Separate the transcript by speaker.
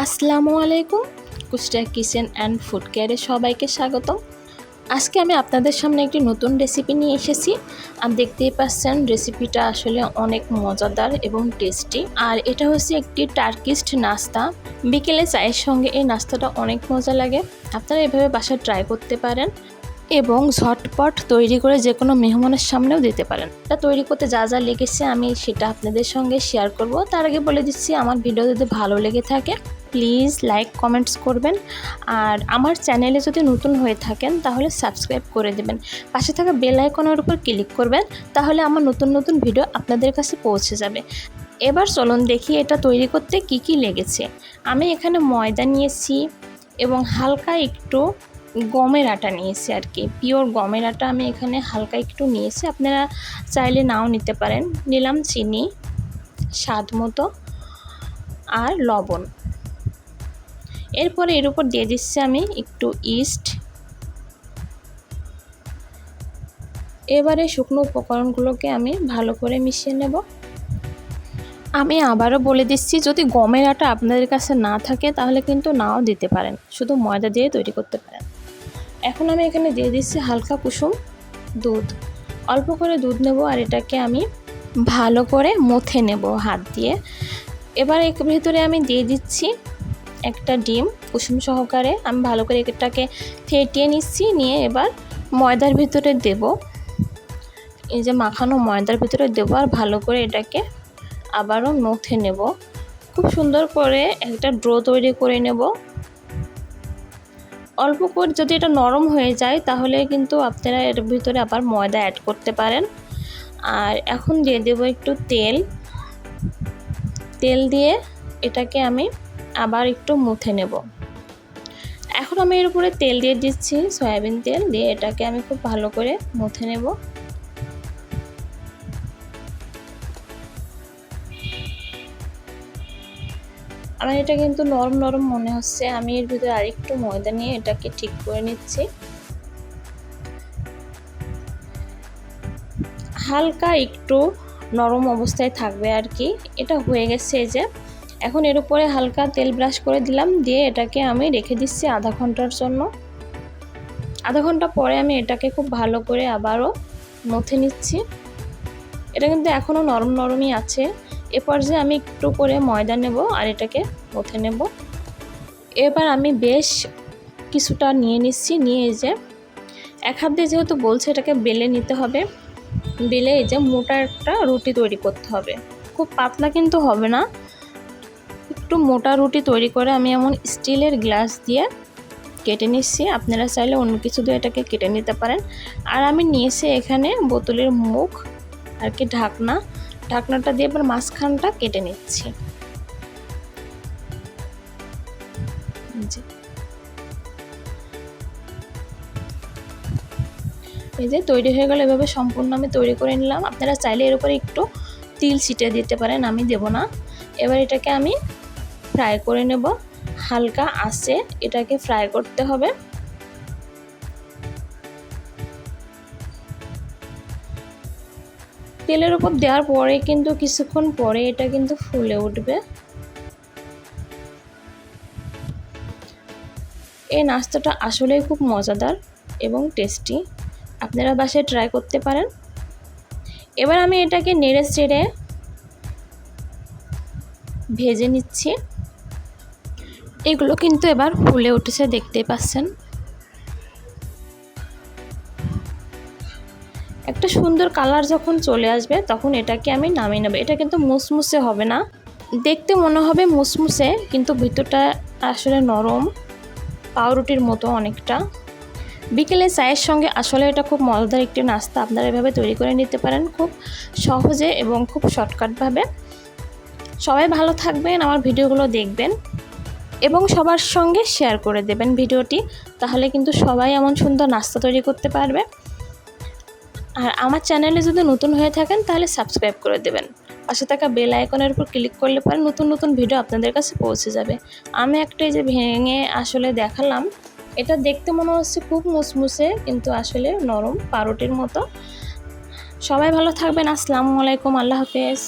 Speaker 1: আসসালামু আলাইকুম। Kushtia kitchen and food কেয়ারে সবাইকে স্বাগতম। আজকে আমি আপনাদের সামনে একটি নতুন রেসিপি নিয়ে এসেছি। আর দেখতেই পাচ্ছেন রেসিপিটা আসলে অনেক মজাদার এবং টেস্টি। আর এটা হচ্ছে একটি টার্কিস্ট নাস্তা। বিকেলে চায়ের সঙ্গে এই নাস্তাটা অনেক মজা লাগে। আপনারা এভাবে বাসায় ট্রাই করতে পারেন এবং ঝটপট তৈরি করে যে কোনো মেহমানের সামনেও দিতে পারেন। এটা তৈরি করতে যা যা লেগেছে আমি সেটা আপনাদের সঙ্গে শেয়ার করব। তার আগে বলে দিচ্ছি, আমার ভিডিও যদি ভালো লেগে থাকে প্লিজ লাইক কমেন্টস করবেন। আর আমার চ্যানেলে যদি নতুন হয়ে থাকেন তাহলে সাবস্ক্রাইব করে দেবেন। পাশে থাকা বেল আইকনের উপর ক্লিক করবেন, তাহলে আমার নতুন নতুন ভিডিও আপনাদের কাছে পৌঁছে যাবে। এবার চলুন দেখি এটা তৈরি করতে কি কি লেগেছে। আমি এখানে ময়দা নিয়েছি এবং হালকা একটু গমের আটা নিয়েছি, আর কি পিওর গমের আটা আমি এখানে হালকা একটু নিয়েছি। আপনারা চাইলে নাও নিতে পারেন। নিলাম চিনি স্বাদ মতো আর লবণ। এরপরে এর উপর দিয়ে দিচ্ছি আমি একটু ইস্ট। এবারে শুকনো উপকরণগুলোকে আমি ভালো করে মিশিয়ে নেব। আমি আবারও বলে দিচ্ছি, যদি গমের আটা আপনাদের কাছে না থাকে তাহলে কিন্তু নাও দিতে পারেন, শুধু ময়দা দিয়ে তৈরি করতে পারেন। এখন আমি এখানে দিয়ে দিচ্ছি হালকা কুসুম দুধ। অল্প করে দুধ নেব আর এটাকে আমি ভালো করে মথে নেব হাত দিয়ে। এবার এর ভিতরে আমি দিয়ে দিচ্ছি একটা ডিম কুসুম সহকারে। আমি ভালো করে এটাকে ফেটিয়ে নিচ্ছি, নিয়ে এবার ময়দার ভিতরে দেব। এই যে মাখানো ময়দার ভিতরে দেবো আর ভালো করে এটাকে আবারও মথে নেব। খুব সুন্দর করে একটা ডো তৈরি করে নেব। অল্প করে যদি এটা নরম হয়ে যায় তাহলে কিন্তু আপনারা এর ভিতরে আবার ময়দা অ্যাড করতে পারেন। আর এখন দিয়ে দেব একটু তেল দিয়ে এটাকে আমি আবার একটু মুথে নেব। এখন আমি এর উপরে তেল দিয়ে দিচ্ছি, সয়াবিন তেল দিয়ে এটাকে আমি খুব ভালো করে মুথে নেব। আমার এটা কিন্তু নরম নরম মনে হচ্ছে। আমি এর ভিতরে আরেকটু ময়দা নিয়ে এটাকে ঠিক করে নিচ্ছি। হালকা একটু নরম অবস্থায় থাকবে আর কি। এটা হয়ে গেছে। এই যে এখন এর উপরে হালকা তেল ব্রাশ করে দিলাম, দিয়ে এটাকে আমি রেখে দিচ্ছি আধা ঘন্টার জন্য। আধা ঘন্টা পরে আমি এটাকে খুব ভালো করে আবারও মথে নিচ্ছি। এটা কিন্তু এখনও নরম নরমই আছে। এ পর্যায়ে আমি একটু করে ময়দা নেব আর এটাকে মথে নেব। এবার আমি বেশ কিছুটা নিয়ে নিচ্ছি, নিয়ে এই যে এক হাত দিয়ে যেহেতু বলছে এটাকে বেলে নিতে হবে। বেলে এই যে মোটা একটা রুটি তৈরি করতে হবে। খুব পাতলা কিন্তু হবে না, একটু মোটা রুটি তৈরি করে আমি এমন স্টিলের গ্লাস দিয়ে কেটে নিচ্ছি। আপনারা চাইলে অন্য কিছু দিয়ে এটাকে কেটে নিতে পারেন। আর আমি নিয়েছি এখানে বোতলের মুখ আর কি ঢাকনাটা দিয়ে এবার মাঝখানটা কেটে নিচ্ছি। এই যে তৈরি হয়ে গেল। এভাবে সম্পূর্ণ আমি তৈরি করে নিলাম। আপনারা চাইলে এর উপরে একটু তিল ছিটিয়ে দিতে পারেন, আমি দেব না। এবার এটাকে আমি ফ্রাই করে নেব। হালকা আঁচে এটাকে ফ্রাই করতে হবে। তেলের উপর দেওয়ার পরে কিন্তু কিছুক্ষণ পরে এটা কিন্তু ফুলে উঠবে। এই নাস্তাটা আসলেই খুব মজাদার এবং টেস্টি। আপনারা বাসায় ট্রাই করতে পারেন। এবার আমি এটাকে নেড়ে চেড়ে ভেজে নিচ্ছি। এগুলো কিন্তু এবার ফুলে উঠেছে, দেখতেই পাচ্ছেন। একটা সুন্দর কালার যখন চলে আসবে তখন এটাকে আমি নামিয়ে নেব। এটা কিন্তু মুসমুসে হবে না, দেখতে মনে হবে মুসমুসে কিন্তু ভিতরটা আসলে নরম, পাউরুটির মতো অনেকটা। বিকেলে চায়ের সঙ্গে আসলে এটা খুব মজাদার একটি নাস্তা। আপনারা এভাবে তৈরি করে নিতে পারেন খুব সহজে এবং খুব শর্টকাটভাবে। সবাই ভালো থাকবেন, আমার ভিডিওগুলো দেখবেন এবং সবার সঙ্গে শেয়ার করে দেবেন ভিডিওটি। তাহলে কিন্তু সবাই এমন সুন্দর নাস্তা তৈরি করতে পারবে। আর আমার চ্যানেলে যদি নতুন হয়ে থাকেন তাহলে সাবস্ক্রাইব করে দেবেন। পাশে থাকা বেল আইকনের উপর ক্লিক করলে পরে নতুন নতুন ভিডিও আপনাদের কাছে পৌঁছে যাবে। আমি একটা এই যে ভেঙে আসলে দেখালাম, এটা দেখতে মনে হচ্ছে খুব মুসমুসে কিন্তু আসলে নরম পাউরুটির মতো। সবাই ভালো থাকবেন। আসসালামু আলাইকুম, আল্লাহ হাফেজ।